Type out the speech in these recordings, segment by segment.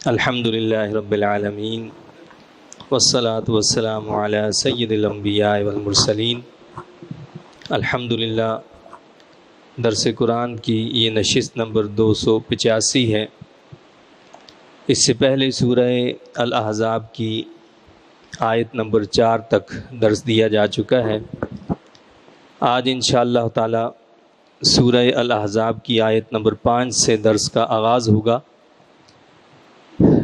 الحمد للہ رب العالمین والصلاة والسلام علی سید الانبیاء والمرسلین۔ الحمد للہ درس قرآن کی یہ نشست نمبر 285 ہے۔ اس سے پہلے سورہ الاحزاب کی آیت نمبر 4 تک درس دیا جا چکا ہے۔ آج انشاءاللہ تعالی سورہ الاحزاب کی آیت نمبر 5 سے درس کا آغاز ہوگا۔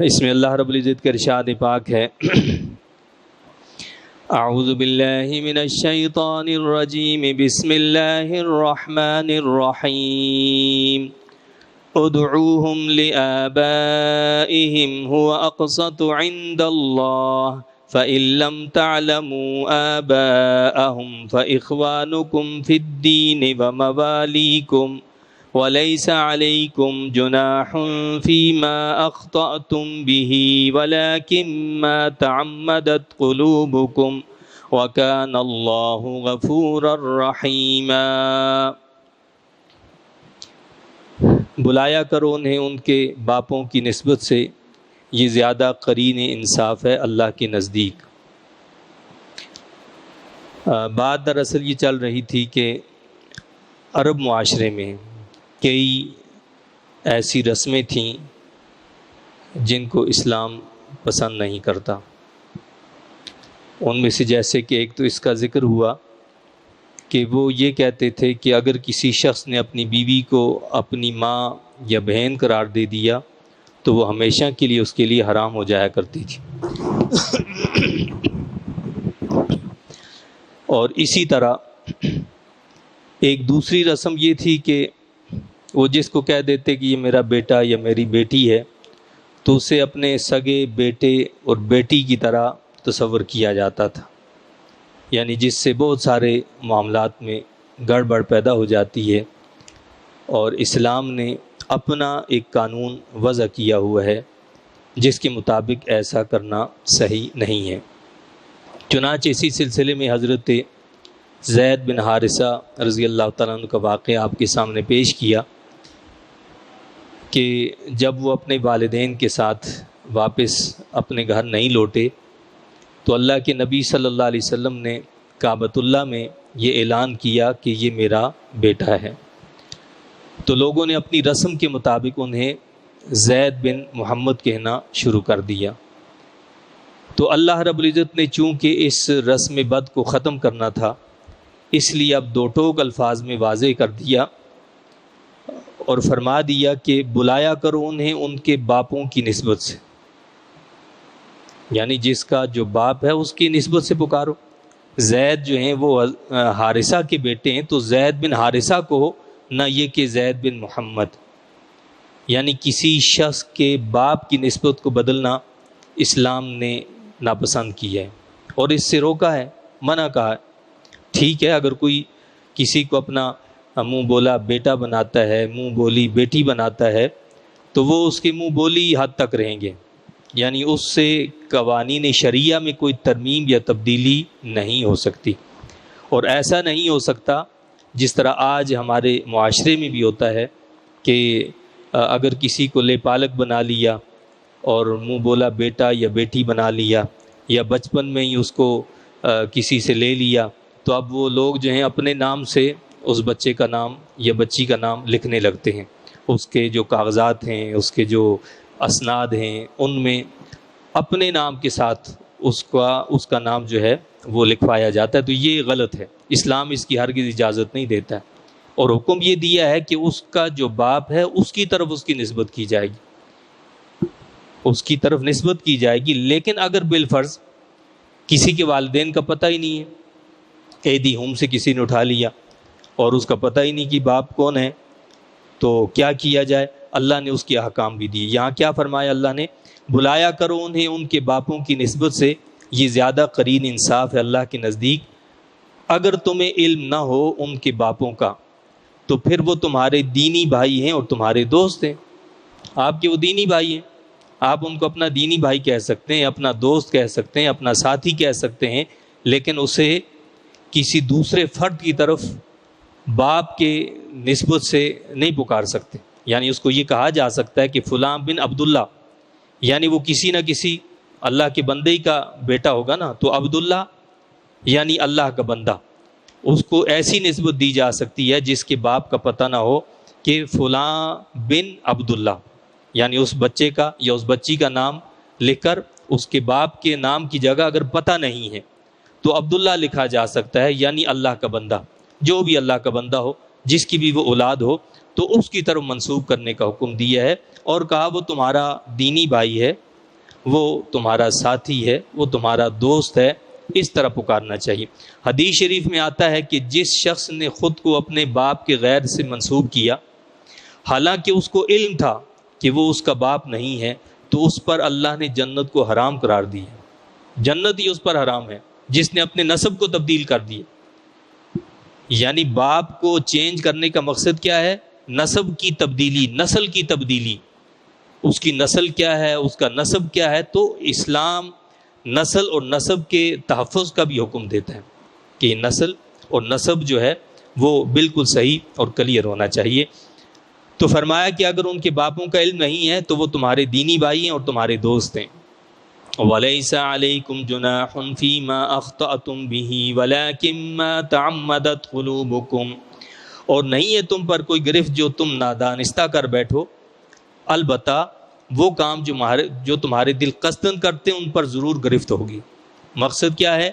اس میں اللہ رب العزت کا ارشاد پاک ہے، اعوذ باللہ من الشیطان الرجیم، بسم اللہ الرحمن الرحیم، ادعوهم لآبائهم هو اقسط عند اللہ فإن لم تعلموا آباءهم فإخوانكم في الدين ومواليكم وَلَيْسَ عَلَيْكُمْ جُنَاحٌ فِيمَا أَخْطَأْتُمْ بِهِ وَلَكِنْ مَا تَعَمَّدَتْ قُلُوبُكُمْ وَكَانَ اللَّهُ غَفُورًا رَحِيمًا۔ بلایا کرو انہیں ان کے باپوں کی نسبت سے، یہ زیادہ قرین انصاف ہے اللہ کے نزدیک۔ بات دراصل یہ چل رہی تھی کہ عرب معاشرے میں کئی ایسی رسمیں تھیں جن کو اسلام پسند نہیں کرتا۔ ان میں سے جیسے کہ ایک تو اس کا ذکر ہوا کہ وہ یہ کہتے تھے کہ اگر کسی شخص نے اپنی بیوی کو اپنی ماں یا بہن قرار دے دیا تو وہ ہمیشہ کے لیے اس کے لیے حرام ہو جایا کرتی تھی۔ اور اسی طرح ایک دوسری رسم یہ تھی کہ وہ جس کو کہہ دیتے کہ یہ میرا بیٹا یا میری بیٹی ہے تو اسے اپنے سگے بیٹے اور بیٹی کی طرح تصور کیا جاتا تھا، یعنی جس سے بہت سارے معاملات میں گڑبڑ پیدا ہو جاتی ہے، اور اسلام نے اپنا ایک قانون وضع کیا ہوا ہے جس کے مطابق ایسا کرنا صحیح نہیں ہے۔ چنانچہ اسی سلسلے میں حضرت زید بن حارثہ رضی اللہ تعالیٰ عنہ کا واقعہ آپ کے سامنے پیش کیا کہ جب وہ اپنے والدین کے ساتھ واپس اپنے گھر نہیں لوٹے تو اللہ کے نبی صلی اللہ علیہ وسلم نے کعبۃ اللہ میں یہ اعلان کیا کہ یہ میرا بیٹا ہے، تو لوگوں نے اپنی رسم کے مطابق انہیں زید بن محمد کہنا شروع کر دیا۔ تو اللہ رب العزت نے چونکہ اس رسم بد کو ختم کرنا تھا، اس لیے اب دو ٹوک الفاظ میں واضح کر دیا اور فرما دیا کہ بلایا کرو انہیں ان کے باپوں کی نسبت سے، یعنی جس کا جو باپ ہے اس کی نسبت سے پکارو۔ زید جو ہیں وہ حارثہ کے بیٹے ہیں، تو زید بن حارثہ کو، نہ یہ کہ زید بن محمد، یعنی کسی شخص کے باپ کی نسبت کو بدلنا اسلام نے ناپسند کیا ہے اور اس سے روکا ہے، منع کہا ہے۔ ٹھیک ہے، اگر کوئی کسی کو اپنا منہ بولا بیٹا بناتا ہے، منہ بولی بیٹی بناتا ہے، تو وہ اس کے منہ بولی حد تک رہیں گے، یعنی اس سے قوانین شریعہ میں کوئی ترمیم یا تبدیلی نہیں ہو سکتی۔ اور ایسا نہیں ہو سکتا جس طرح آج ہمارے معاشرے میں بھی ہوتا ہے کہ اگر کسی کو لے پالک بنا لیا اور منہ بولا بیٹا یا بیٹی بنا لیا، یا بچپن میں ہی اس کو کسی سے لے لیا، تو اب وہ لوگ جو ہیں اپنے نام سے اس بچے کا نام یا بچی کا نام لکھنے لگتے ہیں، اس کے جو کاغذات ہیں، اس کے جو اسناد ہیں، ان میں اپنے نام کے ساتھ اس کا نام جو ہے وہ لکھوایا جاتا ہے۔ تو یہ غلط ہے، اسلام اس کی ہرگز اجازت نہیں دیتا ہے، اور حکم یہ دیا ہے کہ اس کا جو باپ ہے اس کی طرف اس کی نسبت کی جائے گی، اس کی طرف نسبت کی جائے گی۔ لیکن اگر بالفرض کسی کے والدین کا پتہ ہی نہیں ہے، قیدی ہم سے کسی نے اٹھا لیا اور اس کا پتہ ہی نہیں کہ باپ کون ہے، تو کیا کیا جائے؟ اللہ نے اس کے احکام بھی دیے۔ یہاں کیا فرمایا اللہ نے؟ بلایا کرو انہیں ان کے باپوں کی نسبت سے، یہ زیادہ قرین انصاف ہے اللہ کے نزدیک۔ اگر تمہیں علم نہ ہو ان کے باپوں کا تو پھر وہ تمہارے دینی بھائی ہیں اور تمہارے دوست ہیں۔ آپ کے وہ دینی بھائی ہیں، آپ ان کو اپنا دینی بھائی کہہ سکتے ہیں، اپنا دوست کہہ سکتے ہیں، اپنا ساتھی کہہ سکتے ہیں، لیکن اسے کسی دوسرے فرد کی طرف باپ کے نسبت سے نہیں پکار سکتے۔ یعنی اس کو یہ کہا جا سکتا ہے کہ فلاں بن عبداللہ، یعنی وہ کسی نہ کسی اللہ کے بندے ہی کا بیٹا ہوگا نا، تو عبداللہ یعنی اللہ کا بندہ، اس کو ایسی نسبت دی جا سکتی ہے جس کے باپ کا پتہ نہ ہو کہ فلاں بن عبداللہ، یعنی اس بچے کا یا اس بچی کا نام لکھ کر اس کے باپ کے نام کی جگہ اگر پتہ نہیں ہے تو عبداللہ لکھا جا سکتا ہے، یعنی اللہ کا بندہ، جو بھی اللہ کا بندہ ہو، جس کی بھی وہ اولاد ہو تو اس کی طرف منسوب کرنے کا حکم دیا ہے، اور کہا وہ تمہارا دینی بھائی ہے، وہ تمہارا ساتھی ہے، وہ تمہارا دوست ہے، اس طرح پکارنا چاہیے۔ حدیث شریف میں آتا ہے کہ جس شخص نے خود کو اپنے باپ کے غیر سے منسوب کیا، حالانکہ اس کو علم تھا کہ وہ اس کا باپ نہیں ہے، تو اس پر اللہ نے جنت کو حرام قرار دی ہے، جنت ہی اس پر حرام ہے جس نے اپنے نسب کو تبدیل کر دیا۔ یعنی باپ کو چینج کرنے کا مقصد کیا ہے؟ نسب کی تبدیلی، نسل کی تبدیلی۔ اس کی نسل کیا ہے، اس کا نسب کیا ہے، تو اسلام نسل اور نسب کے تحفظ کا بھی حکم دیتا ہے کہ نسل اور نسب جو ہے وہ بالکل صحیح اور کلیئر ہونا چاہیے۔ تو فرمایا کہ اگر ان کے باپوں کا علم نہیں ہے تو وہ تمہارے دینی بھائی ہیں اور تمہارے دوست ہیں۔ وَلَيْسَ عَلَيْكُمْ جُنَاحٌ فِي مَا أَخْطَأْتُمْ بِهِ وَلَكِنْ مَا تَعَمَّدَتْ قُلُوبُكُمْ، اور نہیں ہے تم پر کوئی گرفت جو تم نادانستہ کر بیٹھو، البتہ وہ کام جو تمہارے دل قصدن کرتے ہیں ان پر ضرور گرفت ہوگی۔ مقصد کیا ہے؟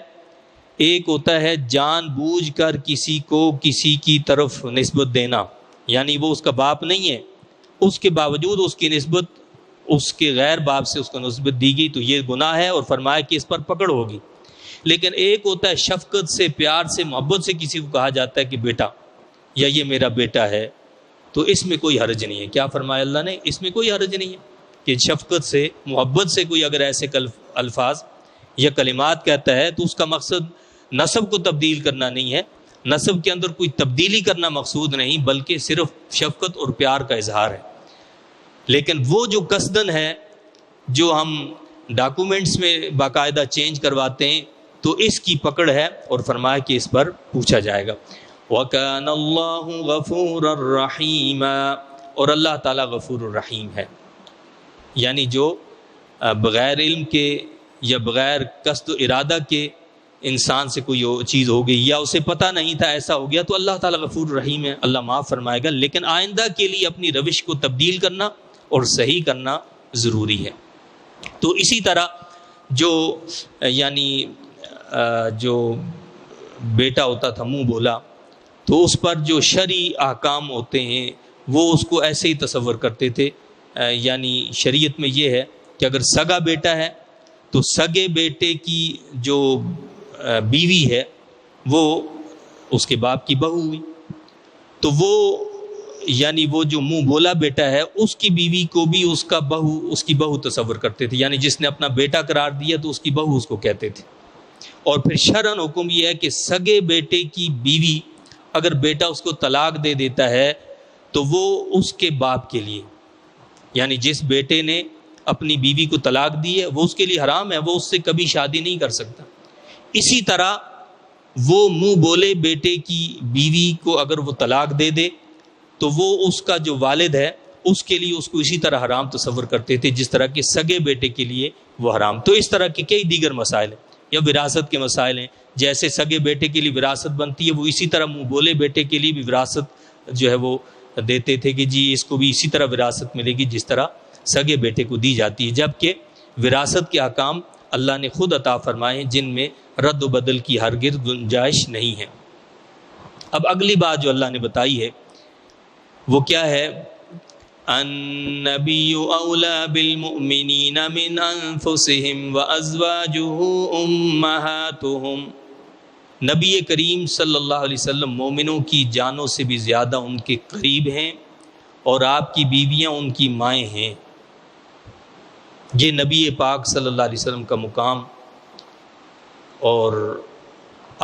ایک ہوتا ہے جان بوجھ کر کسی کو کسی کی طرف نسبت دینا، یعنی وہ اس کا باپ نہیں ہے، اس کے باوجود اس کی نسبت اس کے غیر باپ سے اس کو نسبت دی گئی تو یہ گناہ ہے، اور فرمایا کہ اس پر پکڑ ہوگی۔ لیکن ایک ہوتا ہے شفقت سے، پیار سے، محبت سے کسی کو کہا جاتا ہے کہ بیٹا، یا یہ میرا بیٹا ہے، تو اس میں کوئی حرج نہیں ہے۔ کیا فرمایا اللہ نے؟ اس میں کوئی حرج نہیں ہے کہ شفقت سے، محبت سے کوئی اگر ایسے الفاظ یا کلمات کہتا ہے تو اس کا مقصد نسب کو تبدیل کرنا نہیں ہے، نسب کے اندر کوئی تبدیلی کرنا مقصود نہیں، بلکہ صرف شفقت اور پیار کا اظہار ہے۔ لیکن وہ جو قصدن ہے، جو ہم ڈاکومنٹس میں باقاعدہ چینج کرواتے ہیں، تو اس کی پکڑ ہے، اور فرمایا کہ اس پر پوچھا جائے گا۔ وَكَانَ اللَّهُ غَفُورًا رَحِيمًا، اور اللہ تعالیٰ غفور الرحیم ہے، یعنی جو بغیر علم کے یا بغیر قصد و ارادہ کے انسان سے کوئی چیز ہو گئی یا اسے پتہ نہیں تھا ایسا ہو گیا، تو اللہ تعالیٰ غفور الرحیم ہے، اللہ معاف فرمائے گا، لیکن آئندہ کے لیے اپنی روش کو تبدیل کرنا اور صحیح کرنا ضروری ہے۔ تو اسی طرح جو جو بیٹا ہوتا تھا منہ بولا، تو اس پر جو شرعی احکام ہوتے ہیں وہ اس کو ایسے ہی تصور کرتے تھے، یعنی شریعت میں یہ ہے کہ اگر سگا بیٹا ہے تو سگے بیٹے کی جو بیوی ہے وہ اس کے باپ کی بہو ہوئی، تو وہ یعنی وہ جو منہ بولا بیٹا ہے اس کی بیوی کو بھی اس کی بہو تصور کرتے تھے، یعنی جس نے اپنا بیٹا قرار دیا تو اس کی بہو اس کو کہتے تھے۔ اور پھر شرعاً حکم یہ ہے کہ سگے بیٹے کی بیوی اگر بیٹا اس کو طلاق دے دیتا ہے تو وہ اس کے باپ کے لیے، یعنی جس بیٹے نے اپنی بیوی کو طلاق دی ہے وہ اس کے لیے حرام ہے، وہ اس سے کبھی شادی نہیں کر سکتا۔ اسی طرح وہ منہ بولے بیٹے کی بیوی کو اگر وہ طلاق دے دے تو وہ اس کا جو والد ہے اس کے لیے اس کو اسی طرح حرام تصور کرتے تھے جس طرح کہ سگے بیٹے کے لیے وہ حرام۔ تو اس طرح کے کئی دیگر مسائل ہیں، یا وراثت کے مسائل ہیں، جیسے سگے بیٹے کے لیے وراثت بنتی ہے، وہ اسی طرح منہ بولے بیٹے کے لیے بھی وراثت جو ہے وہ دیتے تھے کہ جی اس کو بھی اسی طرح وراثت ملے گی جس طرح سگے بیٹے کو دی جاتی ہے، جبکہ وراثت کے احکام اللہ نے خود عطا فرمائے ہیں جن میں رد و بدل کی ہرگز گنجائش نہیں ہے۔ اب اگلی بات جو اللہ نے بتائی ہے وہ کیا ہے؟ النبی اولی بالمؤمنین من انفسهم وازواجہ امہاتہم، نبی کریم صلی اللہ علیہ وسلم مومنوں کی جانوں سے بھی زیادہ ان کے قریب ہیں، اور آپ کی بیویاں ان کی مائیں ہیں۔ یہ نبی پاک صلی اللہ علیہ وسلم کا مقام اور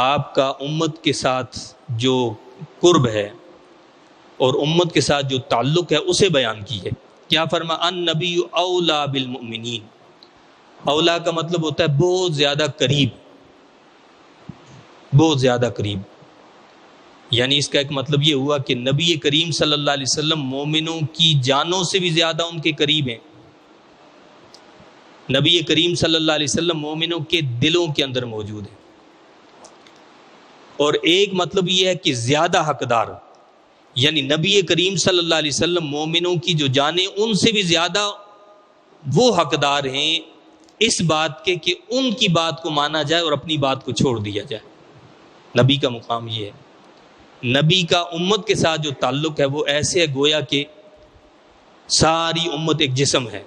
آپ کا امت کے ساتھ جو قرب ہے اور امت کے ساتھ جو تعلق ہے اسے بیان کی ہے۔ کیا فرما؟ النبی اولا بالمؤمنین، اولا کا مطلب ہوتا ہے بہت زیادہ قریب، بہت زیادہ قریب، یعنی اس کا ایک مطلب یہ ہوا کہ نبی کریم صلی اللہ علیہ وسلم مومنوں کی جانوں سے بھی زیادہ ان کے قریب ہیں۔ نبی کریم صلی اللہ علیہ وسلم مومنوں کے دلوں کے اندر موجود ہے. اور ایک مطلب یہ ہے کہ زیادہ حقدار، یعنی نبی کریم صلی اللہ علیہ وسلم مومنوں کی جو جانیں ان سے بھی زیادہ وہ حقدار ہیں اس بات کے کہ ان کی بات کو مانا جائے اور اپنی بات کو چھوڑ دیا جائے. نبی کا مقام یہ ہے. نبی کا امت کے ساتھ جو تعلق ہے وہ ایسے ہے گویا کہ ساری امت ایک جسم ہے.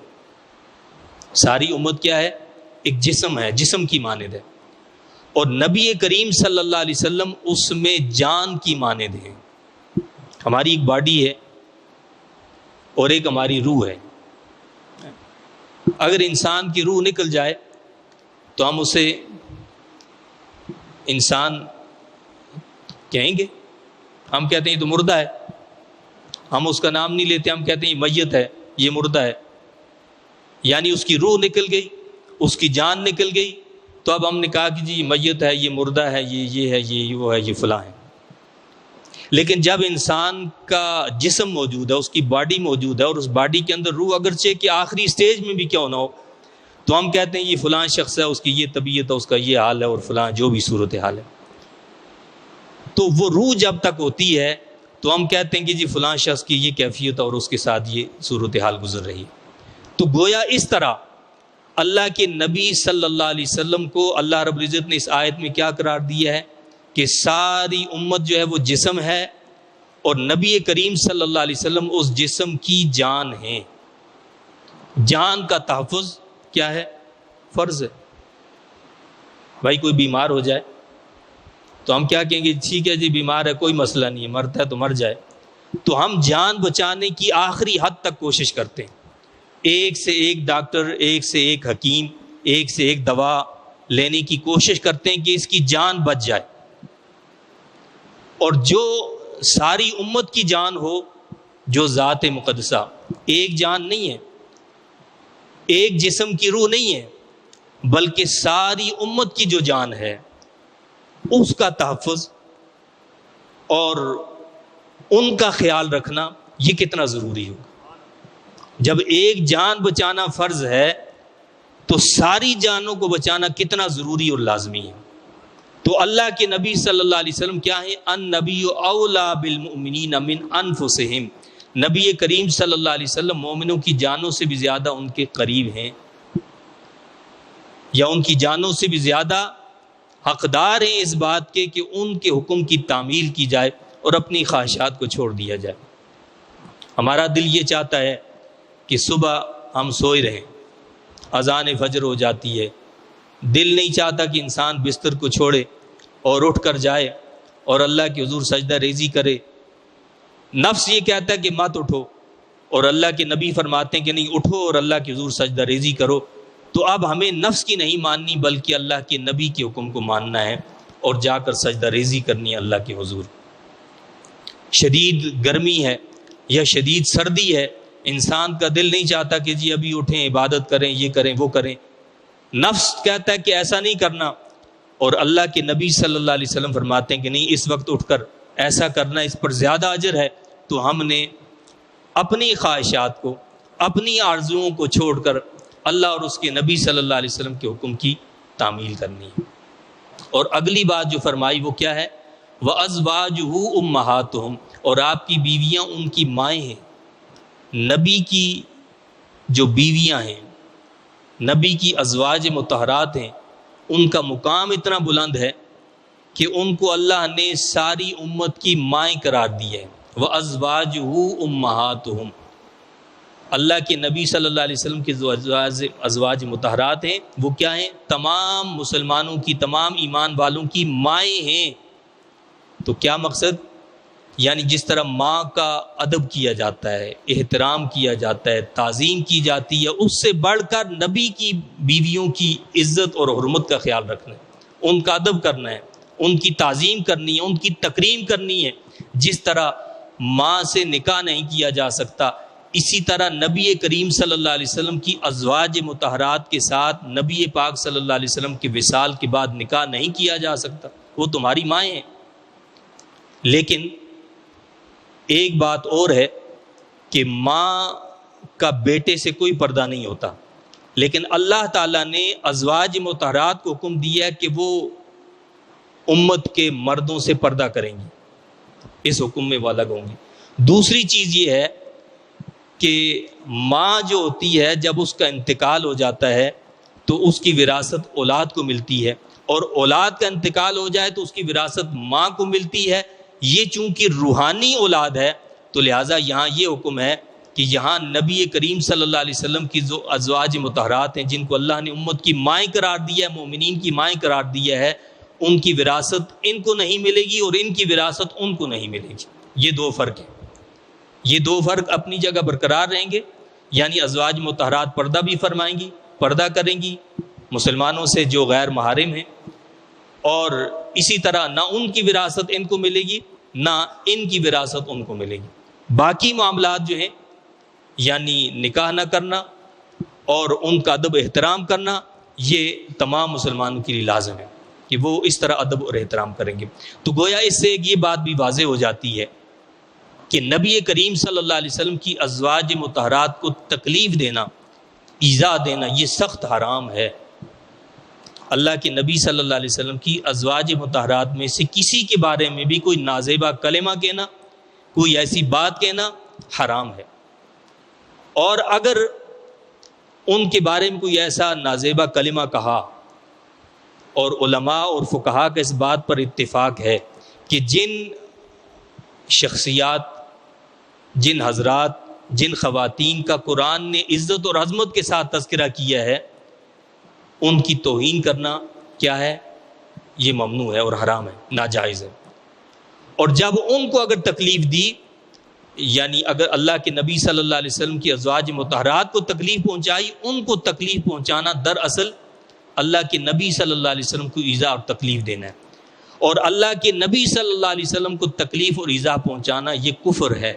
ساری امت کیا ہے؟ ایک جسم ہے، جسم کی مانند ہے. اور نبی کریم صلی اللہ علیہ وسلم اس میں جان کی مانند ہیں. ہماری ایک باڈی ہے اور ایک ہماری روح ہے. اگر انسان کی روح نکل جائے تو ہم اسے انسان کہیں گے؟ ہم کہتے ہیں یہ تو مردہ ہے. ہم اس کا نام نہیں لیتے، ہم کہتے ہیں یہ میت ہے، یہ مردہ ہے. یعنی اس کی روح نکل گئی، اس کی جان نکل گئی، تو اب ہم نے کہا کہ جی یہ میت ہے، یہ مردہ ہے، یہ ہے، یہ وہ ہے، یہ فلاں ہے. لیکن جب انسان کا جسم موجود ہے، اس کی باڈی موجود ہے، اور اس باڈی کے اندر روح اگرچہ کہ آخری سٹیج میں بھی کیوں نہ ہو، تو ہم کہتے ہیں یہ فلاں شخص ہے، اس کی یہ طبیعت ہے، اس کا یہ حال ہے، اور فلاں جو بھی صورت حال ہے. تو وہ روح جب تک ہوتی ہے تو ہم کہتے ہیں کہ جی فلاں شخص کی یہ کیفیت اور اس کے ساتھ یہ صورت حال گزر رہی ہے. تو گویا اس طرح اللہ کے نبی صلی اللہ علیہ وسلم کو اللہ رب العزت نے اس آیت میں کیا قرار دیا ہے کہ ساری امت جو ہے وہ جسم ہے، اور نبی کریم صلی اللہ علیہ وسلم اس جسم کی جان ہے. جان کا تحفظ کیا ہے؟ فرض ہے. بھائی کوئی بیمار ہو جائے تو ہم کیا کہیں گے؟ ٹھیک ہے جی بیمار ہے، کوئی مسئلہ نہیں ہے، مرتا ہے تو مر جائے. تو ہم جان بچانے کی آخری حد تک کوشش کرتے ہیں. ایک سے ایک ڈاکٹر، ایک سے ایک حکیم، ایک سے ایک دوا لینے کی کوشش کرتے ہیں کہ اس کی جان بچ جائے. اور جو ساری امت کی جان ہو، جو ذات مقدسہ، ایک جان نہیں ہے، ایک جسم کی روح نہیں ہے، بلکہ ساری امت کی جو جان ہے اس کا تحفظ اور ان کا خیال رکھنا یہ کتنا ضروری ہوگا. جب ایک جان بچانا فرض ہے تو ساری جانوں کو بچانا کتنا ضروری اور لازمی ہے. تو اللہ کے نبی صلی اللہ علیہ وسلم کیا ہیں؟ النبی اولا بالمؤمنین من انفسہم. نبی کریم صلی اللہ علیہ وسلم مومنوں کی جانوں سے بھی زیادہ ان کے قریب ہیں، یا ان کی جانوں سے بھی زیادہ حقدار ہیں اس بات کے کہ ان کے حکم کی تعمیل کی جائے اور اپنی خواہشات کو چھوڑ دیا جائے. ہمارا دل یہ چاہتا ہے کہ صبح ہم سوئے رہیں، اذان فجر ہو جاتی ہے، دل نہیں چاہتا کہ انسان بستر کو چھوڑے اور اٹھ کر جائے اور اللہ کے حضور سجدہ ریزی کرے. نفس یہ کہتا ہے کہ مت اٹھو، اور اللہ کے نبی فرماتے ہیں کہ نہیں، اٹھو اور اللہ کے حضور سجدہ ریزی کرو. تو اب ہمیں نفس کی نہیں ماننی بلکہ اللہ کے نبی کے حکم کو ماننا ہے اور جا کر سجدہ ریزی کرنی ہے اللہ کے حضور. شدید گرمی ہے یا شدید سردی ہے، انسان کا دل نہیں چاہتا کہ جی ابھی اٹھیں، عبادت کریں، یہ کریں، وہ کریں. نفس کہتا ہے کہ ایسا نہیں کرنا، اور اللہ کے نبی صلی اللہ علیہ وسلم فرماتے ہیں کہ نہیں، اس وقت اٹھ کر ایسا کرنا، اس پر زیادہ اجر ہے. تو ہم نے اپنی خواہشات کو، اپنی آرزوؤں کو چھوڑ کر اللہ اور اس کے نبی صلی اللہ علیہ وسلم کے حکم کی تعمیل کرنی ہے. اور اگلی بات جو فرمائی وہ کیا ہے؟ وَأَزْوَاجُهُ أُمَّهَاتُهُمْ. اور آپ کی بیویاں ان کی مائیں ہیں. نبی کی جو بیویاں ہیں، نبی کی ازواج مطہرات ہیں، ان کا مقام اتنا بلند ہے کہ ان کو اللہ نے ساری امت کی مائیں قرار دی ہے. وَأَزْوَاجُهُ أُمَّهَاتُهُمْ. اللہ کے نبی صلی اللہ علیہ وسلم کے جو ازواج مطہرات ہیں وہ کیا ہیں؟ تمام مسلمانوں کی، تمام ایمان والوں کی مائیں ہیں. تو کیا مقصد؟ یعنی جس طرح ماں کا ادب کیا جاتا ہے، احترام کیا جاتا ہے، تعظیم کی جاتی ہے، اس سے بڑھ کر نبی کی بیویوں کی عزت اور حرمت کا خیال رکھنا ہے، ان کا ادب کرنا ہے، ان کی تعظیم کرنی ہے، ان کی تکریم کرنی ہے. جس طرح ماں سے نکاح نہیں کیا جا سکتا، اسی طرح نبی کریم صلی اللہ علیہ وسلم کی ازواج مطہرات کے ساتھ نبی پاک صلی اللہ علیہ وسلم کے وصال کے بعد نکاح نہیں کیا جا سکتا. وہ تمہاری مائیں ہیں. لیکن ایک بات اور ہے کہ ماں کا بیٹے سے کوئی پردہ نہیں ہوتا، لیکن اللہ تعالیٰ نے ازواج مطہرات کو حکم دیا ہے کہ وہ امت کے مردوں سے پردہ کریں گی، اس حکم میں وہ الگ ہوں گی۔ دوسری چیز یہ ہے کہ ماں جو ہوتی ہے جب اس کا انتقال ہو جاتا ہے تو اس کی وراثت اولاد کو ملتی ہے، اور اولاد کا انتقال ہو جائے تو اس کی وراثت ماں کو ملتی ہے۔ یہ چونکہ روحانی اولاد ہے تو لہٰذا یہاں یہ حکم ہے کہ یہاں نبی کریم صلی اللہ علیہ وسلم کی جو ازواج مطہرات ہیں، جن کو اللہ نے امت کی مائیں قرار دیا ہے، مومنین کی مائیں قرار دیا ہے، ان کی وراثت ان کو نہیں ملے گی اور ان کی وراثت ان کو نہیں ملے گی۔ یہ دو فرق ہیں، یہ دو فرق اپنی جگہ برقرار رہیں گے، یعنی ازواج مطہرات پردہ بھی فرمائیں گی، پردہ کریں گی مسلمانوں سے جو غیر محرم ہیں، اور اسی طرح نہ ان کی وراثت ان کو ملے گی نہ ان کی وراثت ان کو ملے گی۔ باقی معاملات جو ہیں یعنی نکاح نہ کرنا اور ان کا ادب احترام کرنا، یہ تمام مسلمانوں کے لیے لازم ہے کہ وہ اس طرح ادب اور احترام کریں گے۔ تو گویا اس سے یہ بات بھی واضح ہو جاتی ہے کہ نبی کریم صلی اللہ علیہ وسلم کی ازواج مطہرات کو تکلیف دینا، ایذا دینا، یہ سخت حرام ہے۔ اللہ کے نبی صلی اللہ علیہ وسلم کی ازواج مطہرات میں سے کسی کے بارے میں بھی کوئی نازیبہ کلمہ کہنا، کوئی ایسی بات کہنا حرام ہے، اور اگر ان کے بارے میں کوئی ایسا نازیبہ کلمہ کہا، اور علماء اور فقہا کا اس بات پر اتفاق ہے کہ جن شخصیات، جن حضرات، جن خواتین کا قرآن نے عزت اور عظمت کے ساتھ تذکرہ کیا ہے، ان کی توہین کرنا کیا ہے؟ یہ ممنوع ہے اور حرام ہے، ناجائز ہے۔ اور جب ان کو اگر تکلیف دی، یعنی اگر اللہ کے نبی صلی اللہ علیہ وسلم کی ازواج مطہرات کو تکلیف پہنچائی، ان کو تکلیف پہنچانا دراصل اللہ کے نبی صلی اللہ علیہ وسلم کو ایذا اور تکلیف دینا ہے، اور اللہ کے نبی صلی اللہ علیہ وسلم کو تکلیف اور ایذا پہنچانا یہ کفر ہے۔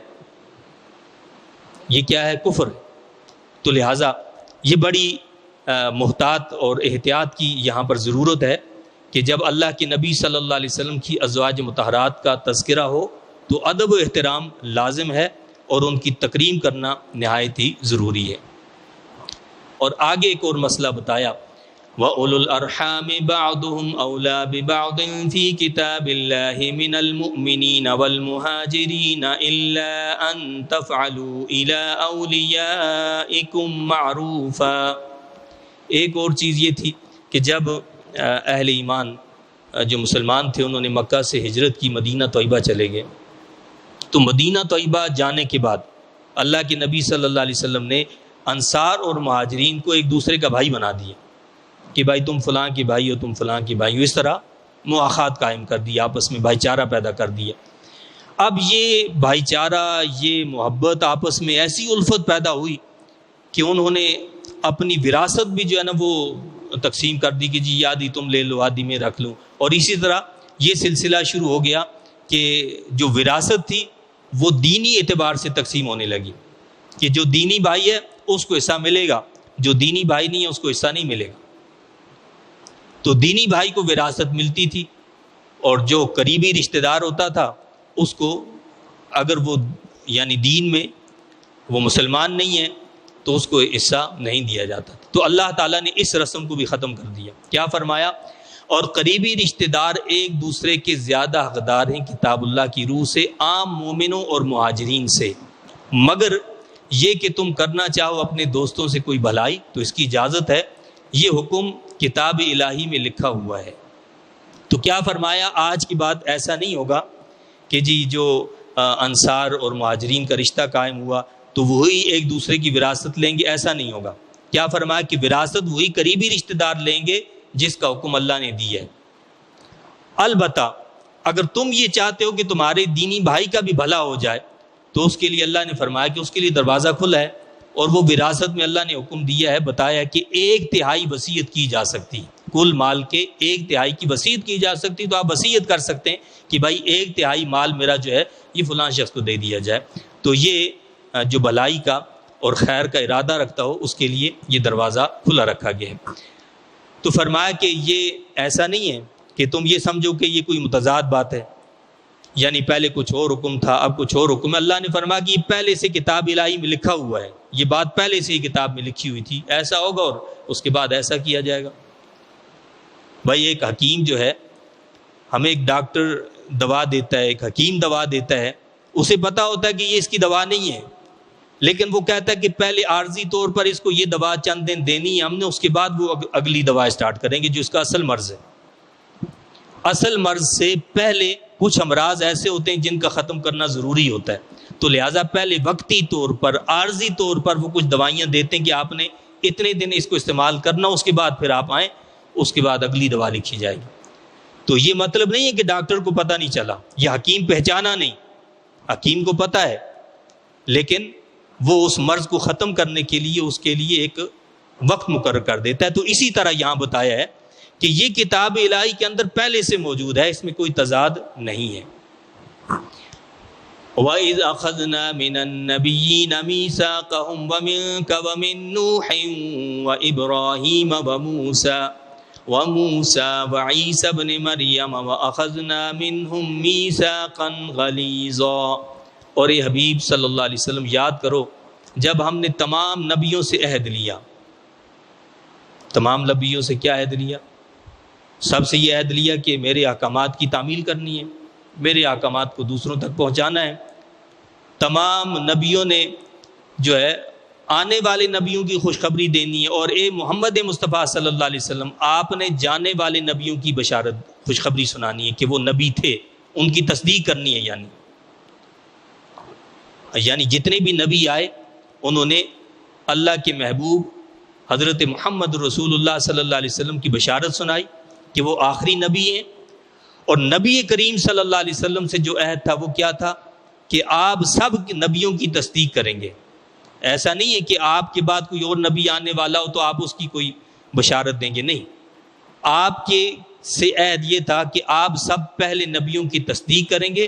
یہ کیا ہے؟ کفر ہے۔ تو لہٰذا یہ بڑی محتاط اور احتیاط کی یہاں پر ضرورت ہے کہ جب اللہ کے نبی صلی اللہ علیہ وسلم کی ازواج مطہرات کا تذکرہ ہو تو ادب و احترام لازم ہے اور ان کی تکریم کرنا نہایت ہی ضروری ہے۔ اور آگے ایک اور مسئلہ بتایا، وَأُولُو الْأَرْحَامِ بَعْضُهُمْ أَوْلَىٰ بِبَعْضٍ فِي كِتَابِ اللَّهِ مِنَ الْمُؤْمِنِينَ وَالْمُهَاجِرِينَ إِلَّا أَن تَفْعَلُوا إِلَىٰ أَوْلِيَائِكُمْ مَعْرُوفًا۔ ایک اور چیز یہ تھی کہ جب اہل ایمان جو مسلمان تھے انہوں نے مکہ سے ہجرت کی، مدینہ طیبہ چلے گئے، تو مدینہ طیبہ جانے کے بعد اللہ کے نبی صلی اللہ علیہ وسلم نے انصار اور مہاجرین کو ایک دوسرے کا بھائی بنا دیا کہ بھائی تم فلاں کی بھائی ہو، تم فلاں کی بھائی ہو، اس طرح مواخات قائم کر دی، آپس میں بھائی چارہ پیدا کر دیا۔ اب یہ بھائی چارہ، یہ محبت، آپس میں ایسی الفت پیدا ہوئی کہ انہوں نے اپنی وراثت بھی جو ہے نا وہ تقسیم کر دی کہ جی یہ آدھی تم لے لو، آدھی میں رکھ لوں، اور اسی طرح یہ سلسلہ شروع ہو گیا کہ جو وراثت تھی وہ دینی اعتبار سے تقسیم ہونے لگی کہ جو دینی بھائی ہے اس کو حصہ ملے گا، جو دینی بھائی نہیں ہے اس کو حصہ نہیں ملے گا۔ تو دینی بھائی کو وراثت ملتی تھی، اور جو قریبی رشتہ دار ہوتا تھا اس کو اگر وہ یعنی دین میں وہ مسلمان نہیں ہے تو اس کو حصہ نہیں دیا جاتا۔ تو اللہ تعالیٰ نے اس رسم کو بھی ختم کر دیا۔ کیا فرمایا؟ اور قریبی رشتہ دار ایک دوسرے کے زیادہ حقدار ہیں کتاب اللہ کی روح سے عام مومنوں اور مہاجرین سے، مگر یہ کہ تم کرنا چاہو اپنے دوستوں سے کوئی بھلائی تو اس کی اجازت ہے، یہ حکم کتاب الہی میں لکھا ہوا ہے۔ تو کیا فرمایا؟ آج کی بات ایسا نہیں ہوگا کہ جی جو انصار اور مہاجرین کا رشتہ قائم ہوا تو وہی ایک دوسرے کی وراثت لیں گے، ایسا نہیں ہوگا۔ کیا فرمایا کہ وراثت وہی قریبی رشتہ دار لیں گے جس کا حکم اللہ نے دیا ہے۔ البتہ اگر تم یہ چاہتے ہو کہ تمہارے دینی بھائی کا بھی بھلا ہو جائے تو اس کے لیے اللہ نے فرمایا کہ اس کے لیے دروازہ کھلا ہے، اور وہ وراثت میں اللہ نے حکم دیا ہے، بتایا کہ 1/3 وصیت کی جا سکتی ہے، کل مال کے 1/3 کی وصیت کی جا سکتی، تو آپ وصیت کر سکتے ہیں کہ بھائی 1/3 مال میرا جو ہے یہ فلاں شخص کو دے دیا جائے۔ تو یہ جو بھلائی کا اور خیر کا ارادہ رکھتا ہو اس کے لیے یہ دروازہ کھلا رکھا گیا ہے۔ تو فرمایا کہ یہ ایسا نہیں ہے کہ تم یہ سمجھو کہ یہ کوئی متضاد بات ہے، یعنی پہلے کچھ اور حکم تھا، اب کچھ اور حکم ہے۔ اللہ نے فرمایا کہ یہ پہلے سے کتاب الہی میں لکھا ہوا ہے، یہ بات پہلے سے ہی کتاب میں لکھی ہوئی تھی، ایسا ہوگا اور اس کے بعد ایسا کیا جائے گا۔ بھائی ایک حکیم جو ہے، ہمیں ایک ڈاکٹر دوا دیتا ہے، ایک حکیم دوا دیتا ہے، اسے پتا ہوتا ہے کہ یہ اس کی دوا نہیں ہے، لیکن وہ کہتا ہے کہ پہلے عارضی طور پر اس کو یہ دوا چند دن دینی ہے ہم نے، اس کے بعد وہ اگلی دوا اسٹارٹ کریں گے جو اس کا اصل مرض ہے۔ اصل مرض سے پہلے کچھ امراض ایسے ہوتے ہیں جن کا ختم کرنا ضروری ہوتا ہے، تو لہٰذا پہلے وقتی طور پر، عارضی طور پر وہ کچھ دوائیاں دیتے ہیں کہ آپ نے اتنے دن اس کو استعمال کرنا، اس کے بعد پھر آپ آئیں، اس کے بعد اگلی دوا لکھی جائے گی۔ تو یہ مطلب نہیں ہے کہ ڈاکٹر کو پتہ نہیں چلا، یہ حکیم پہچانا نہیں، حکیم کو پتہ ہے، لیکن وہ اس مرض کو ختم کرنے کے لیے اس کے لیے ایک وقت مقرر کر دیتا ہے۔ تو اسی طرح یہاں بتایا ہے کہ یہ کتاب الہی کے اندر پہلے سے موجود ہے، اس میں کوئی تضاد نہیں ہے۔ وَإِذْ أَخَذْنَا مِنَ النَّبِيِّينَ مِيثَاقَهُمْ وَمِنكَ وَمِن نُوحٍ وَإِبْرَاهِيمَ وَمُوسَى وَعِيسَى ابْنِ مَرْيَمَ وَأَخَذْنَا مِنْهُمْ مِيثَاقًا غَلِيظًا۔ اور اے حبیب صلی اللہ علیہ وسلم یاد کرو جب ہم نے تمام نبیوں سے عہد لیا۔ تمام نبیوں سے کیا عہد لیا؟ سب سے یہ عہد لیا کہ میرے احکامات کی تعمیل کرنی ہے، میرے احکامات کو دوسروں تک پہنچانا ہے۔ تمام نبیوں نے جو ہے آنے والے نبیوں کی خوشخبری دینی ہے، اور اے محمد مصطفیٰ صلی اللہ علیہ وسلم آپ نے جانے والے نبیوں کی بشارت خوشخبری سنانی ہے کہ وہ نبی تھے، ان کی تصدیق کرنی ہے۔ یعنی جتنے بھی نبی آئے انہوں نے اللہ کے محبوب حضرت محمد رسول اللہ صلی اللہ علیہ وسلم کی بشارت سنائی کہ وہ آخری نبی ہیں، اور نبی کریم صلی اللہ علیہ وسلم سے جو عہد تھا وہ کیا تھا کہ آپ سب نبیوں کی تصدیق کریں گے۔ ایسا نہیں ہے کہ آپ کے بعد کوئی اور نبی آنے والا ہو تو آپ اس کی کوئی بشارت دیں گے، نہیں، آپ کے سے عہد یہ تھا کہ آپ سب پہلے نبیوں کی تصدیق کریں گے،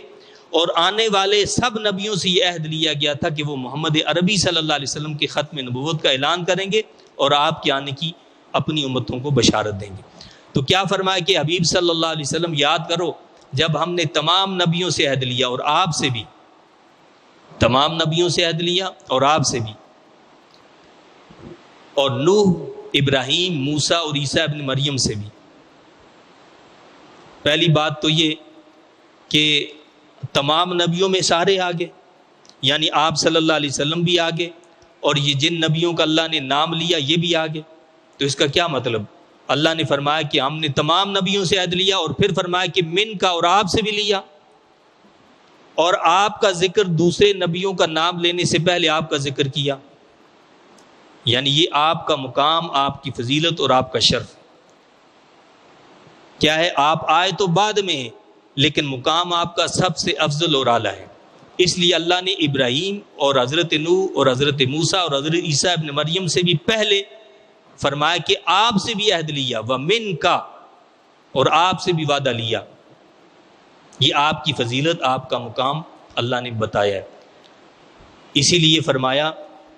اور آنے والے سب نبیوں سے یہ عہد لیا گیا تھا کہ وہ محمد عربی صلی اللہ علیہ وسلم کے ختم نبوت کا اعلان کریں گے اور آپ کے آنے کی اپنی امتوں کو بشارت دیں گے۔ تو کیا فرمایا کہ حبیب صلی اللہ علیہ وسلم یاد کرو جب ہم نے تمام نبیوں سے عہد لیا، اور آپ سے بھی، تمام نبیوں سے عہد لیا اور آپ سے بھی، اور نوح، ابراہیم، موسیٰ اور عیسیٰ ابن مریم سے بھی۔ پہلی بات تو یہ کہ تمام نبیوں میں سارے آگے، یعنی آپ صلی اللہ علیہ وسلم بھی آگے، اور یہ جن نبیوں کا اللہ نے نام لیا یہ بھی آگے۔ تو اس کا کیا مطلب؟ اللہ نے فرمایا کہ ہم نے تمام نبیوں سے عہد لیا، اور پھر فرمایا کہ من کا، اور آپ سے بھی لیا، اور آپ کا ذکر دوسرے نبیوں کا نام لینے سے پہلے آپ کا ذکر کیا، یعنی یہ آپ کا مقام، آپ کی فضیلت اور آپ کا شرف کیا ہے؟ آپ آئے تو بعد میں ہیں، لیکن مقام آپ کا سب سے افضل اور اعلیٰ ہے۔ اس لیے اللہ نے ابراہیم اور حضرت نوح اور حضرت موسیٰ اور حضرت عیسیٰ ابن مریم سے بھی پہلے فرمایا کہ آپ سے بھی عہد لیا، وَمِن کا، اور آپ سے بھی وعدہ لیا۔ یہ آپ کی فضیلت، آپ کا مقام اللہ نے بتایا ہے۔ اسی لیے فرمایا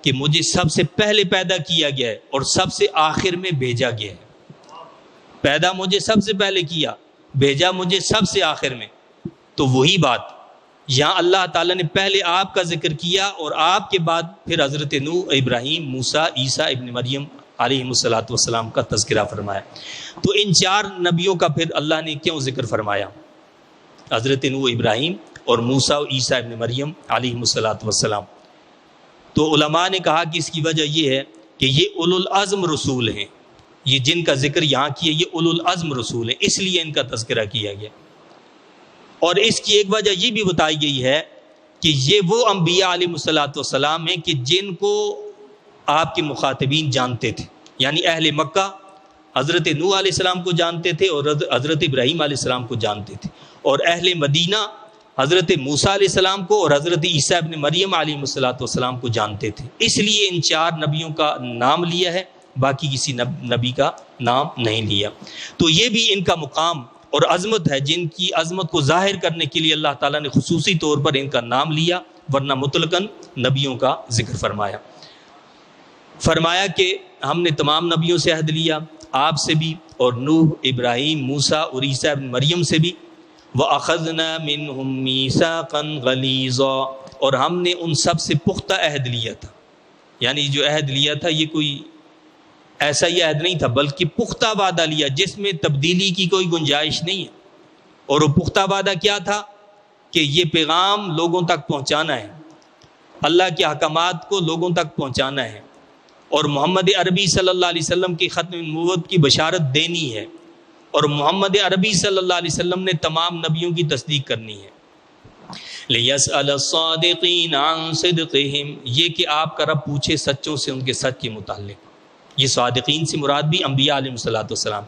کہ مجھے سب سے پہلے پیدا کیا گیا ہے اور سب سے آخر میں بھیجا گیا ہے۔ پیدا مجھے سب سے پہلے کیا، بھیجا مجھے سب سے آخر میں۔ تو وہی بات یہاں اللہ تعالیٰ نے پہلے آپ کا ذکر کیا، اور آپ کے بعد پھر حضرت نوح، ابراہیم، موسیٰ، عیسیٰ ابن مریم علیہ الصلاۃ والسلام کا تذکرہ فرمایا۔ تو ان چار نبیوں کا پھر اللہ نے کیوں ذکر فرمایا؟ حضرت نوح، ابراہیم اور موسیٰ اور عیسیٰ ابن مریم علیہ الصلاۃ والسلام۔ تو علماء نے کہا کہ اس کی وجہ یہ ہے کہ یہ اولو العزم رسول ہیں، یہ جن کا ذکر یہاں کیا یہ اولو العزم رسول ہیں، اس لیے ان کا تذکرہ کیا گیا۔ اور اس کی ایک وجہ یہ بھی بتائی گئی ہے کہ یہ وہ انبیاء علیہ الصلاۃ والسلام ہیں کہ جن کو آپ کے مخاطبین جانتے تھے، یعنی اہل مکہ حضرت نوح علیہ السلام کو جانتے تھے اور حضرت ابراہیم علیہ السلام کو جانتے تھے، اور اہل مدینہ حضرت موسیٰ علیہ السلام کو اور حضرت عیسیٰ ابن مریم علیہ الصلاۃ والسلام کو جانتے تھے۔ اس لیے ان چار نبیوں کا نام لیا ہے، باقی کسی نبی کا نام نہیں لیا۔ تو یہ بھی ان کا مقام اور عظمت ہے، جن کی عظمت کو ظاہر کرنے کے لیے اللہ تعالیٰ نے خصوصی طور پر ان کا نام لیا، ورنہ مطلقاً نبیوں کا ذکر فرمایا۔ فرمایا کہ ہم نے تمام نبیوں سے عہد لیا، آپ سے بھی، اور نوح، ابراہیم، موسیٰ اور عیسیٰ ابن مریم سے بھی، وَأَخَذْنَا مِنْهُمْ مِيثَاقًا غَلِيظًا، اور ہم نے ان سب سے پختہ عہد لیا تھا. یعنی جو عہد لیا تھا یہ کوئی ایسا ہی عہد نہیں تھا، بلکہ پختہ وعدہ لیا جس میں تبدیلی کی کوئی گنجائش نہیں ہے. اور وہ پختہ وعدہ کیا تھا کہ یہ پیغام لوگوں تک پہنچانا ہے، اللہ کے احکامات کو لوگوں تک پہنچانا ہے، اور محمد عربی صلی اللہ علیہ وسلم کی ختم نبوت کی بشارت دینی ہے، اور محمد عربی صلی اللہ علیہ وسلم نے تمام نبیوں کی تصدیق کرنی ہے. لِيَسْأَلَ الصَّادِقِينَ عَنْ صِدْقِهِمْ، یہ کہ آپ کا رب پوچھے سچوں سے ان کے سچ کے متعلق. یہ صادقین سے مراد بھی انبیاء علیہ الصلوۃ والسلام،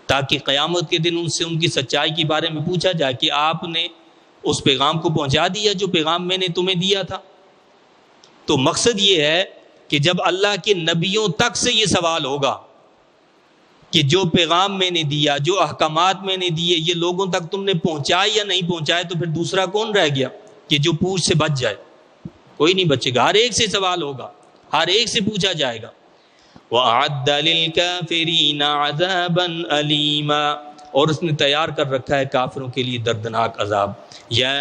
تاکہ قیامت کے دن ان سے ان کی سچائی کے بارے میں پوچھا جائے کہ آپ نے اس پیغام کو پہنچا دیا جو پیغام میں نے تمہیں دیا تھا. تو مقصد یہ ہے کہ جب اللہ کے نبیوں تک سے یہ سوال ہوگا کہ جو پیغام میں نے دیا، جو احکامات میں نے دیے، یہ لوگوں تک تم نے پہنچائے یا نہیں پہنچائے، تو پھر دوسرا کون رہ گیا کہ جو پوچھ سے بچ جائے؟ کوئی نہیں بچے گا، ہر ایک سے سوال ہوگا، ہر ایک سے پوچھا جائے گا. وَأَعَدَّ لِلْكَافِرِينَ عَذَابًا أَلِيمًا، اور اس نے تیار کر رکھا ہے کافروں کے لیے دردناک عذاب. یا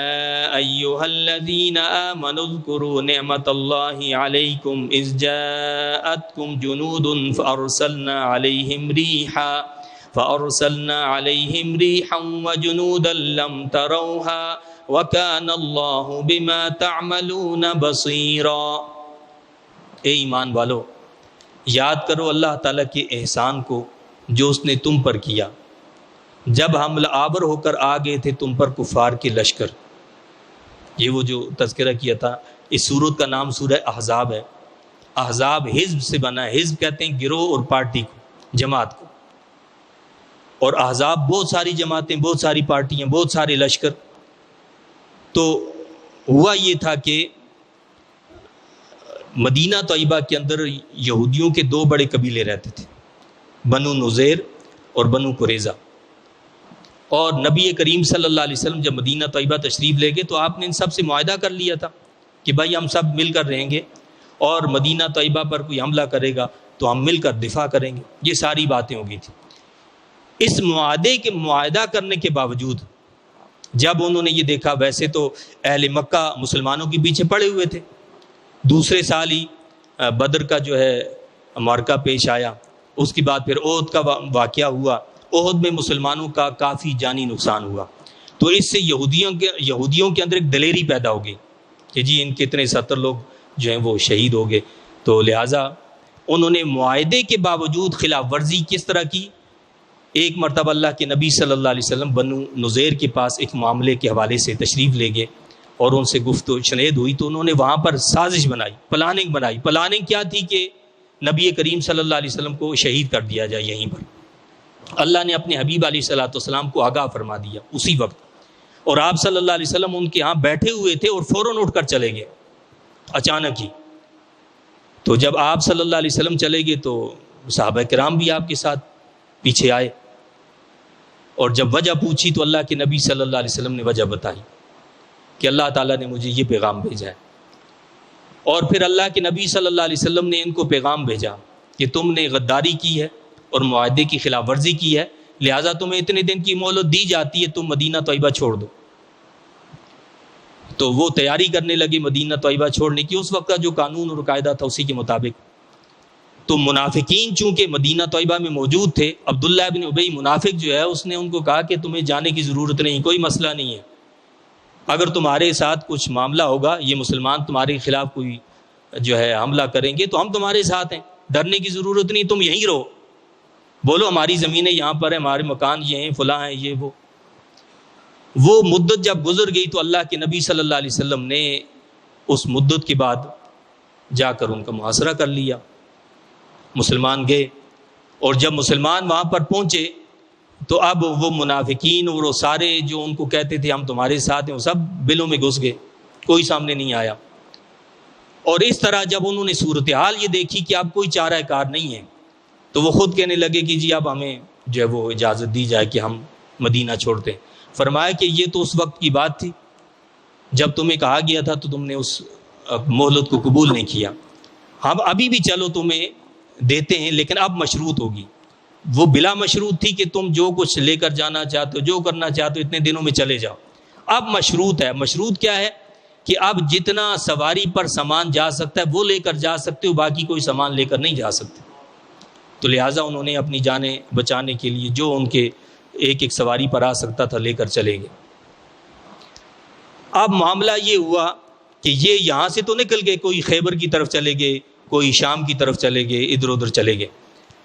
ایھا الذین آمنوا اذکروا نعمت اللہ علیکم اذ جاءتکم جنود فأرسلنا علیہم ریحا وجنودا لم تروها وکان اللہ بما تعملون بصیرا. اے ایمان والو، یاد کرو اللہ تعالیٰ کے احسان کو جو اس نے تم پر کیا جب حملہ آور ہو کر آ گئے تھے تم پر کفار کے لشکر. یہ وہ جو تذکرہ کیا تھا، اس سورت کا نام سورہ احزاب ہے. احزاب حزب سے بنا ہے، حزب کہتے ہیں گروہ اور پارٹی کو، جماعت کو، اور احزاب بہت ساری جماعتیں، بہت ساری پارٹیاں، بہت سارے لشکر. تو ہوا یہ تھا کہ مدینہ طیبہ کے اندر یہودیوں کے دو بڑے قبیلے رہتے تھے، بنو نذیر اور بنو قریظہ. اور نبی کریم صلی اللہ علیہ وسلم جب مدینہ طیبہ تشریف لے گئے تو آپ نے ان سب سے معاہدہ کر لیا تھا کہ بھائی ہم سب مل کر رہیں گے، اور مدینہ طیبہ پر کوئی حملہ کرے گا تو ہم مل کر دفاع کریں گے. یہ ساری باتیں ہو گئی تھیں. اس معاہدہ کرنے کے باوجود جب انہوں نے یہ دیکھا، ویسے تو اہل مکہ مسلمانوں کے پیچھے پڑے ہوئے تھے، دوسرے سال ہی بدر کا جو ہے معرکہ پیش آیا، اس کے بعد پھر احد کا واقعہ ہوا. احد میں مسلمانوں کا کافی جانی نقصان ہوا. تو اس سے یہودیوں کے اندر ایک دلیری پیدا ہو گئی کہ جی ان کے اتنے 70 لوگ جو ہیں وہ شہید ہو گئے. تو لہٰذا انہوں نے معاہدے کے باوجود خلاف ورزی کس طرح کی. ایک مرتبہ اللہ کے نبی صلی اللہ علیہ وسلم بنو نذیر کے پاس ایک معاملے کے حوالے سے تشریف لے گئے اور ان سے گفت و شنید ہوئی. تو انہوں نے وہاں پر سازش بنائی، پلاننگ بنائی. پلاننگ کیا تھی کہ نبی کریم صلی اللہ علیہ وسلم کو شہید کر دیا جائے یہیں پر. اللہ نے اپنے حبیب علیہ الصلوۃ والسلام کو آگاہ فرما دیا اسی وقت، اور آپ صلی اللہ علیہ وسلم ان کے ہاں بیٹھے ہوئے تھے اور فوراً اٹھ کر چلے گئے اچانک ہی. تو جب آپ صلی اللہ علیہ وسلم چلے گئے تو صحابہ کرام بھی آپ کے ساتھ پیچھے آئے، اور جب وجہ پوچھی تو اللہ کے نبی صلی اللہ علیہ وسلم نے وجہ بتائی کہ اللہ تعالیٰ نے مجھے یہ پیغام بھیجا ہے. اور پھر اللہ کے نبی صلی اللہ علیہ وسلم نے ان کو پیغام بھیجا کہ تم نے غداری کی ہے اور معاہدے کی خلاف ورزی کی ہے، لہٰذا تمہیں اتنے دن کی مہلت دی جاتی ہے، تم مدینہ طیبہ چھوڑ دو. تو وہ تیاری کرنے لگے مدینہ طیبہ چھوڑنے کی. اس وقت کا جو قانون اور قاعدہ تھا اسی کے مطابق. تو منافقین چونکہ مدینہ طیبہ میں موجود تھے، عبداللہ ابن ابی منافق جو ہے اس نے ان کو کہا کہ تمہیں جانے کی ضرورت نہیں، کوئی مسئلہ نہیں ہے. اگر تمہارے ساتھ کچھ معاملہ ہوگا، یہ مسلمان تمہارے خلاف کوئی جو ہے حملہ کریں گے تو ہم تمہارے ساتھ ہیں، ڈرنے کی ضرورت نہیں، تم یہیں رہو. بولو ہماری زمینیں یہاں پر ہیں، ہمارے مکان یہ ہیں، فلاں ہیں، یہ وہ مدت جب گزر گئی تو اللہ کے نبی صلی اللہ علیہ وسلم نے اس مدت کے بعد جا کر ان کا محاصرہ کر لیا. مسلمان گئے، اور جب مسلمان وہاں پر پہنچے تو اب وہ منافقین اور وہ سارے جو ان کو کہتے تھے ہم تمہارے ساتھ ہیں، وہ سب بلوں میں گھس گئے، کوئی سامنے نہیں آیا. اور اس طرح جب انہوں نے صورتحال یہ دیکھی کہ اب کوئی چارہ کار نہیں ہے تو وہ خود کہنے لگے کہ جی اب ہمیں جو ہے وہ اجازت دی جائے کہ ہم مدینہ چھوڑتے ہیں. فرمایا کہ یہ تو اس وقت کی بات تھی جب تمہیں کہا گیا تھا تو تم نے اس مہلت کو قبول نہیں کیا. ہم ابھی بھی چلو تمہیں دیتے ہیں، لیکن اب مشروط ہوگی وہ بلا مشروط تھی کہ تم جو کچھ لے کر جانا چاہتے ہو، جو کرنا چاہتے ہو، اتنے دنوں میں چلے جاؤ۔ اب مشروط ہے۔ مشروط کیا ہے کہ اب جتنا سواری پر سامان جا سکتا ہے وہ لے کر جا سکتے ہو، باقی کوئی سامان لے کر نہیں جا سکتے۔ تو لہٰذا انہوں نے اپنی جانیں بچانے کے لیے جو ان کے ایک ایک سواری پر آ سکتا تھا لے کر چلے گئے۔ اب معاملہ یہ ہوا کہ یہ یہاں سے تو نکل گئے، کوئی خیبر کی طرف چلے گئے، کوئی شام کی طرف چلے گئے، ادھر ادھر چلے گئے،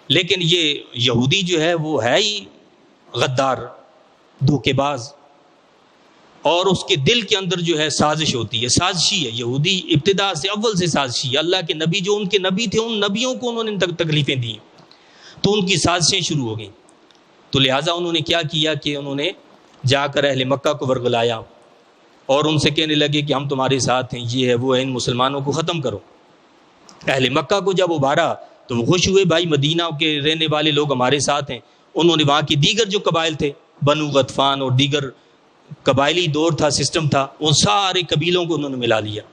لیکن یہ یہودی جو ہے وہ ہے ہی غدار، دھوکے باز، اور اس کے دل کے اندر جو ہے سازش ہوتی ہے، سازشی ہے یہودی، ابتدا سے اول سے سازشی ہے۔ اللہ کے نبی جو ان کے نبی تھے، ان نبیوں کو انہوں نے تکلیفیں دی، تو ان کی سازشیں شروع ہو گئیں۔ تو لہٰذا انہوں نے کیا کیا کہ انہوں نے جا کر اہل مکہ کو ورغلایا اور ان سے کہنے لگے کہ ہم تمہارے ساتھ ہیں، یہ ہے وہ ہے، ان مسلمانوں کو ختم کرو۔ اہل مکہ کو جب ابھارا تو وہ خوش ہوئے، بھائی مدینہ کے رہنے والے لوگ ہمارے ساتھ ہیں۔ انہوں نے وہاں کی دیگر جو قبائل تھے، بنو غطفان اور دیگر قبائلی دور تھا، سسٹم تھا، ان سارے قبیلوں کو انہوں نے ملا لیا۔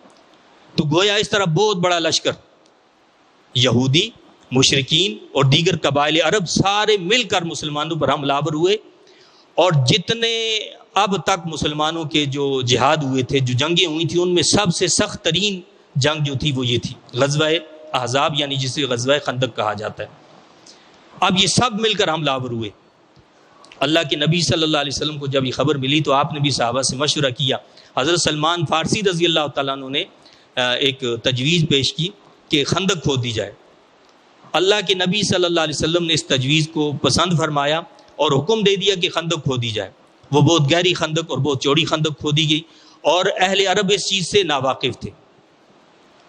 تو گویا اس طرح بہت بڑا لشکر، یہودی، مشرکین اور دیگر قبائل عرب سارے مل کر مسلمانوں پر حملہ آور ہوئے، اور جتنے اب تک مسلمانوں کے جو جہاد ہوئے تھے، جو جنگیں ہوئی تھیں، ان میں سب سے سخت ترین جنگ جو تھی وہ یہ تھی، غزوہ احزاب، یعنی جسے غزوہ خندق کہا جاتا ہے۔ اب یہ سب مل کر حملہ آور ہوئے۔ اللہ کے نبی صلی اللہ علیہ وسلم کو جب یہ خبر ملی تو آپ نے بھی صحابہ سے مشورہ کیا۔ حضرت سلمان فارسی رضی اللہ تعالیٰ عنہ نے ایک تجویز پیش کی کہ خندق کھود دی جائے۔ اللہ کے نبی صلی اللہ علیہ وسلم نے اس تجویز کو پسند فرمایا اور حکم دے دیا کہ خندق کھودی جائے۔ وہ بہت گہری خندق اور بہت چوڑی خندق کھودی گئی، اور اہل عرب اس چیز سے ناواقف تھے،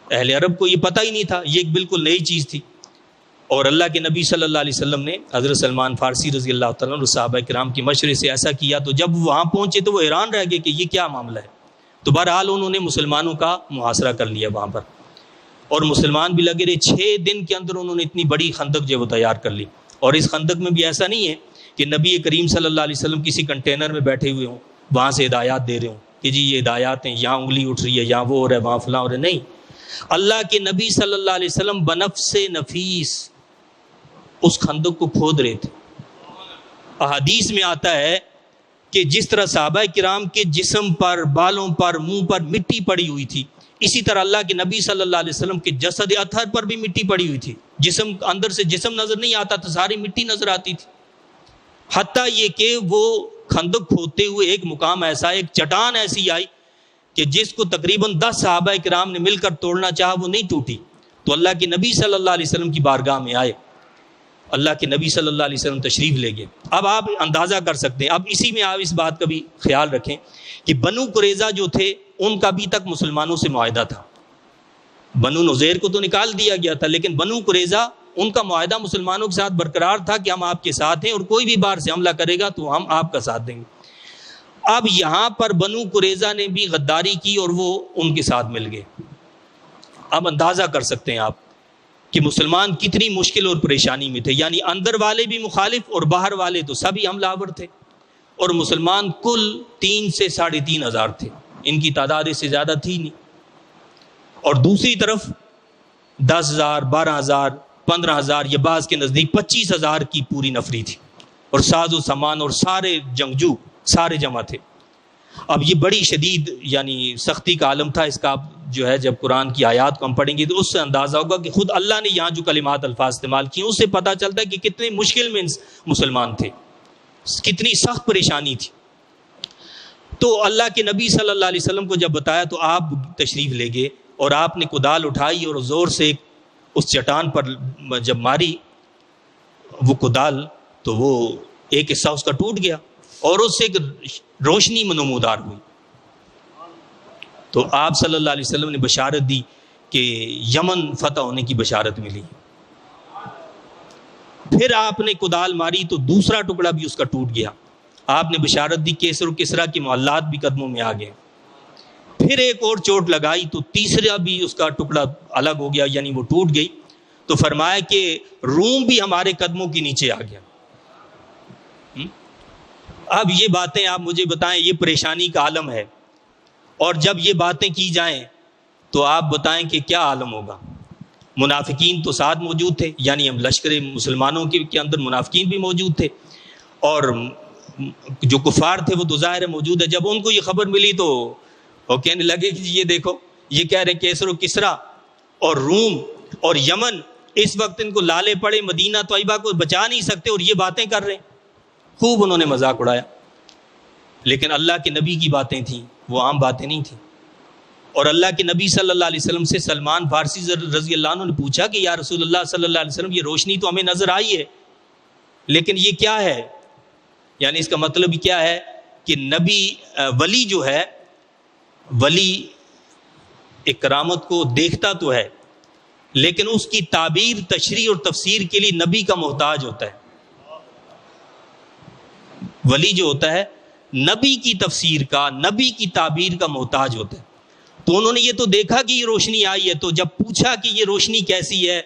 اہل عرب کو یہ پتہ ہی نہیں تھا، یہ ایک بالکل نئی چیز تھی۔ اور اللہ کے نبی صلی اللہ علیہ وسلم نے حضرت سلمان فارسی رضی اللہ تعالیٰ عنہ اور صحابہ کرام کے مشورے سے ایسا کیا۔ تو جب وہاں پہنچے تو وہ حیران رہ گئے کہ یہ کیا معاملہ ہے۔ تو بہرحال انہوں نے مسلمانوں کا محاصرہ کر لیا وہاں پر، اور مسلمان بھی لگے رہے۔ 6 دن کے اندر انہوں نے اتنی بڑی خندق جو وہ تیار کر لی۔ اور اس خندق میں بھی ایسا نہیں ہے کہ نبی کریم صلی اللہ علیہ وسلم کسی کنٹینر میں بیٹھے ہوئے ہوں، وہاں سے ہدایات دے رہے ہوں کہ جی یہ ہدایات ہیں، یہاں انگلی اٹھ رہی ہے، یہاں وہ ہو رہا ہے، وہاں فلاں ہو رہا ہے۔ نہیں، اللہ کے نبی صلی اللہ علیہ وسلم بنفس نفیس اس خندق کو کھود رہے تھے۔ احادیث میں آتا ہے کہ جس طرح صحابہ کرام کے جسم پر، بالوں پر، منہ پر مٹی پڑی ہوئی تھی، اسی طرح اللہ کے نبی صلی اللہ علیہ وسلم کے جسد اطہر پر بھی مٹی پڑی ہوئی تھی۔ جسم اندر سے جسم نظر نہیں آتا تھا، ساری مٹی نظر آتی تھی۔ حتیٰ یہ کہ وہ خندق کھودتے ہوئے ایک مقام ایسا، ایک چٹان ایسی آئی کہ جس کو تقریباً 10 صحابہ کرام نے مل کر توڑنا چاہا، وہ نہیں ٹوٹی۔ تو اللہ کے نبی صلی اللہ علیہ وسلم کی بارگاہ میں آئے، اللہ کے نبی صلی اللہ علیہ وسلم تشریف لے گئے۔ اب آپ اندازہ کر سکتے ہیں، اب اسی میں آپ اس بات کا بھی خیال رکھیں کہ بنو قریظہ جو تھے ان کا بھی تک مسلمانوں سے معاہدہ تھا۔ بنو نذیر کو تو نکال دیا گیا تھا، لیکن بنو قریظہ ان کا معاہدہ مسلمانوں کے ساتھ برقرار تھا کہ ہم آپ کے ساتھ ہیں، اور کوئی بھی باہر سے حملہ کرے گا تو ہم آپ کا ساتھ دیں گے۔ اب یہاں پر بنو قریظہ نے بھی غداری کی اور وہ ان کے ساتھ مل گئے۔ اب اندازہ کر سکتے ہیں آپ کہ مسلمان کتنی مشکل اور پریشانی میں تھے، یعنی اندر والے بھی مخالف اور باہر والے تو سبھی حملہ آور تھے، اور مسلمان کل 3 سے 3.5 ہزار تھے، ان کی تعداد اس سے زیادہ تھی نہیں۔ اور دوسری طرف 10,000، 12,000، 15,000، یہ بعض کے نزدیک 25,000 کی پوری نفری تھی، اور ساز و سامان اور سارے جنگجو سارے جمع تھے۔ اب یہ بڑی شدید یعنی سختی کا عالم تھا۔ اس کا جو ہے جب قرآن کی آیات کو ہم پڑھیں گے تو اس سے اندازہ ہوگا کہ خود اللہ نے یہاں جو کلمات الفاظ استعمال کیے اس سے پتہ چلتا ہے کہ کتنے مشکل میں مسلمان تھے، کتنی سخت پریشانی تھی۔ تو اللہ کے نبی صلی اللہ علیہ وسلم کو جب بتایا تو آپ تشریف لے گئے، اور آپ نے کدال اٹھائی اور زور سے اس چٹان پر جب ماری وہ کدال، تو وہ ایک حصہ اس کا ٹوٹ گیا اور اس سے ایک روشنی نمودار ہوئی۔ تو آپ صلی اللہ علیہ وسلم نے بشارت دی کہ یمن فتح ہونے کی بشارت ملی۔ پھر آپ نے کدال ماری تو دوسرا ٹکڑا بھی اس کا ٹوٹ گیا۔ آپ نے بشارت دی کیسر و کسرا کے محلات بھی قدموں میں آ گئے۔ پھر ایک اور چوٹ لگائی تو تیسرا بھی اس کا ٹکڑا الگ ہو گیا، یعنی وہ ٹوٹ گئی۔ تو فرمایا کہ روم بھی ہمارے قدموں کے نیچے آ گیا۔ اب یہ باتیں آپ مجھے بتائیں، یہ پریشانی کا عالم ہے، اور جب یہ باتیں کی جائیں تو آپ بتائیں کہ کیا عالم ہوگا۔ منافقین تو ساتھ موجود تھے، یعنی ہم لشکر مسلمانوں کے اندر منافقین بھی موجود تھے، اور جو کفار تھے وہ تو ظاہر موجود ہے۔ جب ان کو یہ خبر ملی تو وہ کہنے لگے کہ یہ دیکھو، یہ کہہ رہے کیسر و کسرا اور روم اور یمن اس وقت ان کو لالے پڑے، مدینہ طیبہ کو بچا نہیں سکتے، اور یہ باتیں کر رہے ہیں۔ خوب انہوں نے مذاق اڑایا، لیکن اللہ کے نبی کی باتیں تھیں، وہ عام باتیں نہیں تھیں۔ اور اللہ کے نبی صلی اللہ علیہ وسلم سے سلمان فارسی رضی اللہ عنہ نے پوچھا کہ یا رسول اللہ صلی اللہ علیہ وسلم، یہ روشنی تو ہمیں نظر آئی ہے، لیکن یہ کیا ہے؟ یعنی اس کا مطلب کیا ہے کہ نبی ولی جو ہے، ولی ایک کرامت کو دیکھتا تو ہے، لیکن اس کی تعبیر، تشریح اور تفسیر کے لیے نبی کا محتاج ہوتا ہے۔ ولی جو ہوتا ہے نبی کی تفسیر کا، نبی کی تعبیر کا محتاج ہوتا ہے۔ تو انہوں نے یہ تو دیکھا کہ یہ روشنی آئی ہے، تو جب پوچھا کہ یہ روشنی کیسی ہے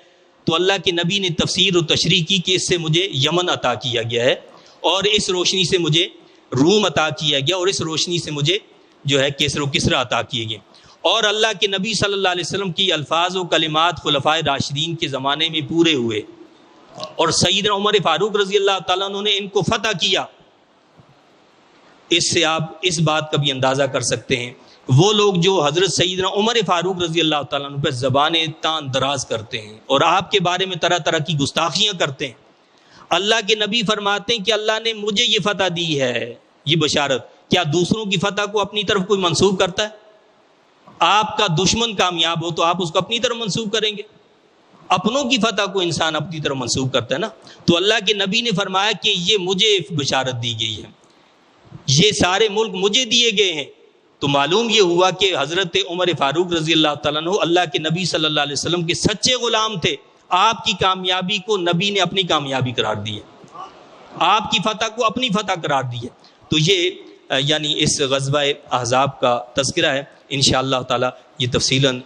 تو اللہ کے نبی نے تفسیر و تشریح کی کہ اس سے مجھے یمن عطا کیا گیا ہے، اور اس روشنی سے مجھے روم عطا کیا گیا، اور اس روشنی سے مجھے جو ہے کیسر و کسرا عطا کیے گئے۔ اور اللہ کے نبی صلی اللہ علیہ وسلم کی الفاظ و کلمات خلفائے راشدین کے زمانے میں پورے ہوئے، اور سیدنا عمر فاروق رضی اللہ تعالیٰ عنہ نے ان کو فتح کیا۔ اس سے آپ اس بات کا بھی اندازہ کر سکتے ہیں، وہ لوگ جو حضرت سیدنا عمر فاروق رضی اللہ تعالیٰ عنہ پہ زبانیں تان دراز کرتے ہیں اور آپ کے بارے میں طرح طرح کی گستاخیاں کرتے ہیں، اللہ کے نبی فرماتے ہیں کہ اللہ نے مجھے یہ فتح دی ہے، یہ بشارت۔ کیا دوسروں کی فتح کو اپنی طرف کوئی منسوب کرتا ہے؟ آپ کا دشمن کامیاب ہو تو آپ اس کو اپنی طرف منسوب کریں گے؟ اپنوں کی فتح کو انسان اپنی طرف منسوب کرتا ہے نا۔ تو اللہ کے نبی نے فرمایا کہ یہ مجھے بشارت دی گئی ہے، یہ سارے ملک مجھے دیے گئے ہیں۔ تو معلوم یہ ہوا کہ حضرت عمر فاروق رضی اللہ تعالیٰ عنہ اللہ کے نبی صلی اللہ علیہ وسلم کے سچے غلام تھے۔ آپ کی کامیابی کو نبی نے اپنی کامیابی قرار دی ہے، آپ کی فتح کو اپنی فتح قرار دی ہے۔ تو یہ یعنی اس غزوہ احزاب کا تذکرہ ہے، انشاءاللہ تعالی یہ تفصیلاً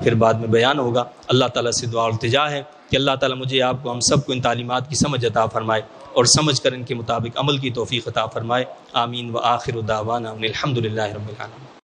پھر بعد میں بیان ہوگا۔ اللہ تعالیٰ سے دعا اور التجا ہے کہ اللہ تعالیٰ مجھے آپ کو، ہم سب کو ان تعلیمات کی سمجھ عطا فرمائے، اور سمجھ کر ان کے مطابق عمل کی توفیق عطا فرمائے۔ آمین۔ وآخر دعوانا الحمد للہ رب العالمین۔